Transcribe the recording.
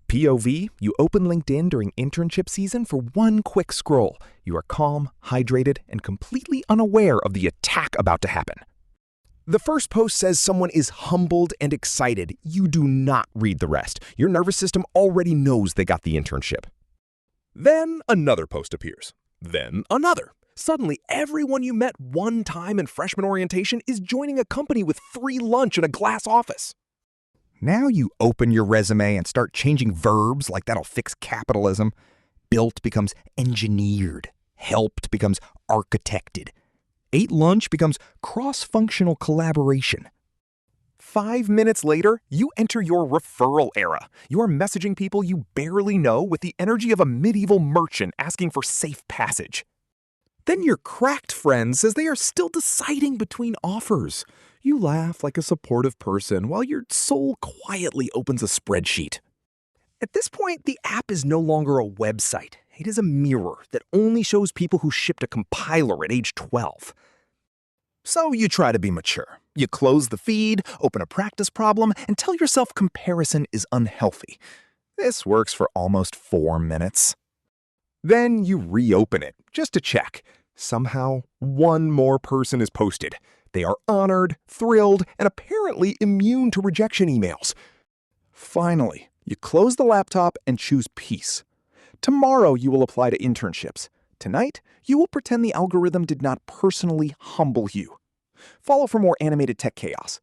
POV, you open LinkedIn during internship season for one quick scroll. You are calm, hydrated, and completely unaware of the attack about to happen. The first post says someone is humbled and excited. You do not read the rest. Your nervous system already knows they got the internship. Then another post appears. Then another. Suddenly, everyone you met one time in freshman orientation is joining a company with free lunch and a glass office. Now you open your resume and start changing verbs like that'll fix capitalism. Built becomes engineered. Helped becomes architected. Ate lunch becomes cross-functional collaboration. 5 minutes later, you enter your referral era. You are messaging people you barely know with the energy of a medieval merchant asking for safe passage. Then your cracked friend says they are still deciding between offers. You laugh like a supportive person while your soul quietly opens a spreadsheet. At this point, the app is no longer a website. It is a mirror that only shows people who shipped a compiler at age 12. So you try to be mature. You close the feed, open a practice problem, and tell yourself comparison is unhealthy. This works for almost 4 minutes. Then you reopen it, just to check. Somehow, one more person is posted. They are honored, thrilled, and apparently immune to rejection emails. Finally, you close the laptop and choose peace. Tomorrow you will apply to internships. Tonight, you will pretend the algorithm did not personally humble you. Follow for more animated tech chaos.